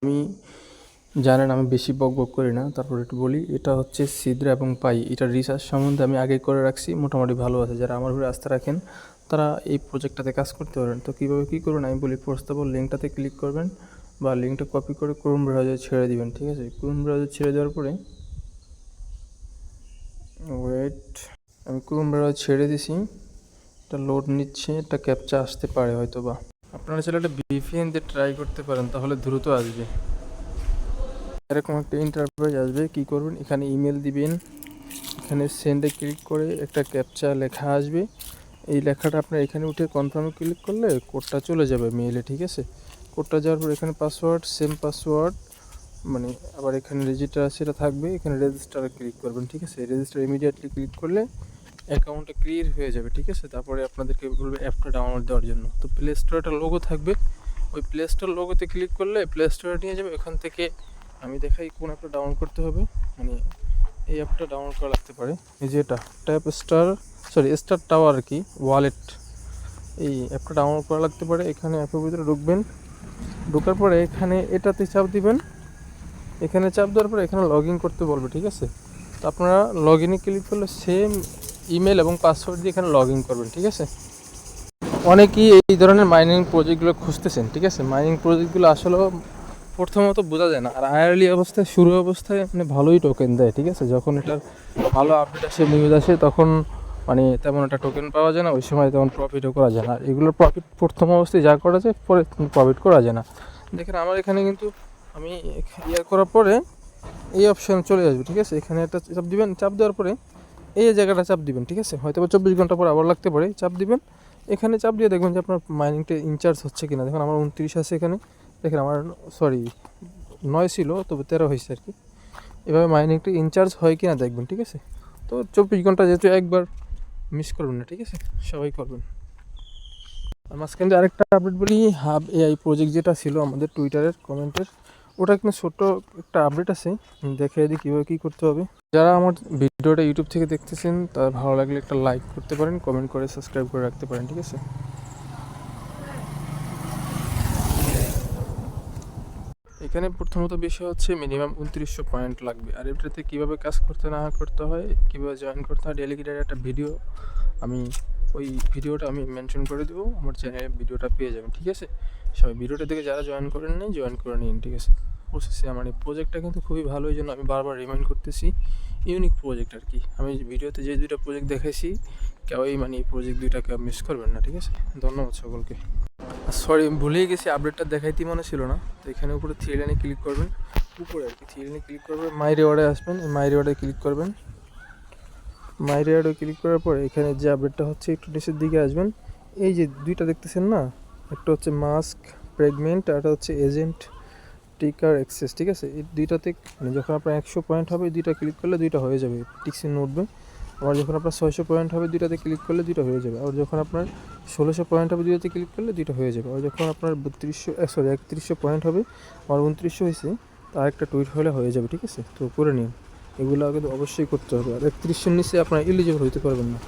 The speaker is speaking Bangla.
আমি জানেন আমি বেশি বক করি না, তারপর একটু বলি। এটা হচ্ছে সিদ্রা এবং পাই, এটার রিসার্চ সম্বন্ধে আমি আগেই করে রাখছি, মোটামুটি ভালো আছে। যারা আমার উপরে আস্থা রাখেন তারা এই প্রজেক্টটাতে কাজ করতে পারেন। তো কীভাবে কী করবেন আমি বলি। ফার্স্ট অফ অল লিঙ্কটাতে ক্লিক করবেন বা লিঙ্কটা কপি করে ক্রোম ব্রাউজারে ছেড়ে দিবেন, ঠিক আছে? ক্রোম ব্রাউজারে ছেড়ে দেওয়ার পরে ওয়েট, আমি ক্রোম ব্রাউজার ছেড়ে দিছি, এটা লোড নিচ্ছে, একটা ক্যাপচা আসতে পারে হয়তো বা। আপনারা চাইলে একটা VPN দিয়ে ট্রাই করতে পারেন, তাহলে দ্রুত আসবে। এরকম একটা ইন্টারফেস আসবে। কি করবেন, এখানে ইমেল দিবেন, এখানে সেন্ডে ক্লিক করে একটা ক্যাপচা লেখা আসবে। এই লেখাটা আপনার এখানে উঠে কনফার্মে ক্লিক করলে কোডটা চলে যাবে মেইলে, ঠিক আছে? কোডটা যাওয়ার পর এখানে পাসওয়ার্ড, সেম পাসওয়ার্ড, মানে আবার এখানে রেজিস্টার আছে এটা থাকবে, এখানে রেজিস্টারে ক্লিক করবেন, ঠিক আছে? রেজিস্টার ইমিডিয়েটলি ক্লিক করলে অ্যাকাউন্টটা ক্লিয়ার হয়ে যাবে, ঠিক আছে? তারপরে আপনাদেরকে বলবে অ্যাপটা ডাউনলোড দেওয়ার জন্য। তো প্লে স্টোরে একটা লোগো থাকবে, ওই প্লে স্টোর লোগোতে ক্লিক করলে প্লে স্টোরে নিয়ে যাবে। ওখান থেকে আমি দেখাই কোন অ্যাপটা ডাউনলোড করতে হবে। মানে এই অ্যাপটা ডাউনলোড করা লাগতে পারে, এই যে এটা স্টার টাওয়ার আর কি, ওয়ালেট। এই অ্যাপটা ডাউনলোড করা লাগতে পারে। এখানে অ্যাপের ভিতরে ঢুকবেন, ঢোকার পরে এখানে এটাতে চাপ দিবেন। এখানে চাপ দেওয়ার পরে এখানে লগ ইন করতে বলবে, ঠিক আছে? তো আপনারা লগ ইনে ক্লিক করলে সেম ইমেল এবং পাসওয়ার্ড দিয়ে এখানে লগ ইন করবেন, ঠিক আছে? অনেকেই এই ধরনের মাইনিং প্রজেক্টগুলো খুঁজতেছেন, ঠিক আছে? মাইনিং প্রজেক্টগুলো আসলে প্রথমত বোঝা যায় না, আর আয়ারলি অবস্থায় শুরু অবস্থায় মানে ভালোই টোকেন দেয়, ঠিক আছে? যখন এটার ভালো আপডেট আসে, নিউজ আসে, তখন মানে তেমন একটা টোকেন পাওয়া যায় না, ওই সময় তেমন প্রফিটও করা যায় না। আর এগুলোর প্রফিট প্রথম অবস্থায় যা করা যায়, পরে প্রফিট করা যায় না। দেখেন আমার এখানে কিন্তু আমি করার পরে এই অপশান চলে আসবে, ঠিক আছে? এখানে একটা চাপ দিবেন, চাপ দেওয়ার পরে এই জায়গাটা চাপ দিবেন, ঠিক আছে? হয়তো 24 ঘন্টা পর আবার লাগতে পারে, চাপ দিবেন। এখানে চাপ দিয়ে দেখবেন যে আপনার মাইনিংটা ইনচার্জ হচ্ছে কিনা। দেখুন আমার 29 আছে এখানে, দেখেন আমার 9 ছিল, তবে 13 হয়েছে আর কি। এভাবে মাইনিংটা ইনচার্জ হয় কিনা দেখবেন, ঠিক আছে? তো 24 ঘন্টা যেহেতু একবার মিস করবেন না, ঠিক আছে? সবাই করবেন। আর মাঝখানে আরেকটা আপডেট বলি, হাব AI প্রজেক্ট যেটা ছিল আমাদের টুইটারের কমেন্টের, ওটা কিন্তু ছোট্ট একটা আপডেট আছে, দেখে দিই কীভাবে কী করতে হবে। যারা আমার ভিডিওটা ইউটিউব থেকে দেখতেছেন তার ভালো লাগলে একটা লাইক করতে পারেন, কমেন্ট করে সাবস্ক্রাইব করে রাখতে পারেন, ঠিক আছে? এখানে প্রথমত বিষয় হচ্ছে মিনিমাম 2900 পয়েন্ট লাগবে। আর এটাতে কীভাবে কাজ করতে না করতে হয়, কীভাবে জয়েন করতে হয়, ডেলিগেটের একটা ভিডিও আমি ওই ভিডিওটা আমি মেনশন করে দেবো, আমার চ্যানেলে ভিডিওটা পেয়ে যাবেন, ঠিক আছে? সবাই ভিডিওটা দেখে যারা জয়েন করেন নাই জয়েন করে নিন, ঠিক আছে? প্রসেসে আমার এই প্রজেক্টটা কিন্তু খুবই ভালো, এই জন্য আমি বারবার রিমাইন্ড করতেছি। ইউনিক প্রজেক্ট আর কি। আমি ভিডিওতে যে দুইটা প্রজেক্ট দেখাইছি, কেউই মানে এই প্রজেক্ট দুইটাকে মিস করবেন না, ঠিক আছে? ধন্যবাদ সকলকে। ভুলেই গেছি, আপডেটটা দেখাইতে মনে ছিল না। তো এখানে উপরে থ্রি লাইনে ক্লিক করবেন, উপরে আর কি থ্রি লাইনে ক্লিক করবেন, মাই রিওয়ার্ডে আসবেন, মাই রিওয়ার্ডে ক্লিক করবেন। মাই রিওয়ার্ডে ক্লিক করার পরে এখানে যে আপডেটটা হচ্ছে একটু নিচের দিকে আসবেন। এই যে দুইটা দেখতেছেন না, একটা হচ্ছে মাস্ক প্রেগমেন্ট, আর একটা হচ্ছে এজেন্ট টিকার অ্যাক্সেস, ঠিক আছে? এই দুইটাতে মানে যখন আপনার 100 পয়েন্ট হবে, দুইটা ক্লিক করলে দুইটা হয়ে যাবে, টিকসিন উঠবে। আবার যখন আপনার 600 পয়েন্ট হবে, দুইটাতে ক্লিক করলে দুইটা হয়ে যাবে। আর যখন আপনার 1600 পয়েন্ট হবে, দুইটাতে ক্লিক করলে দুইটা হয়ে যাবে। আর যখন আপনার 3100 পয়েন্ট হবে, আমার 2900 হয়েছে, তা আরেকটা টুইট হলে হয়ে যাবে, ঠিক আছে? তো করে নিন, এগুলো কিন্তু অবশ্যই করতে হবে। আর 3100 নিচে আপনার এলিজিবল হইতে পারবেন না।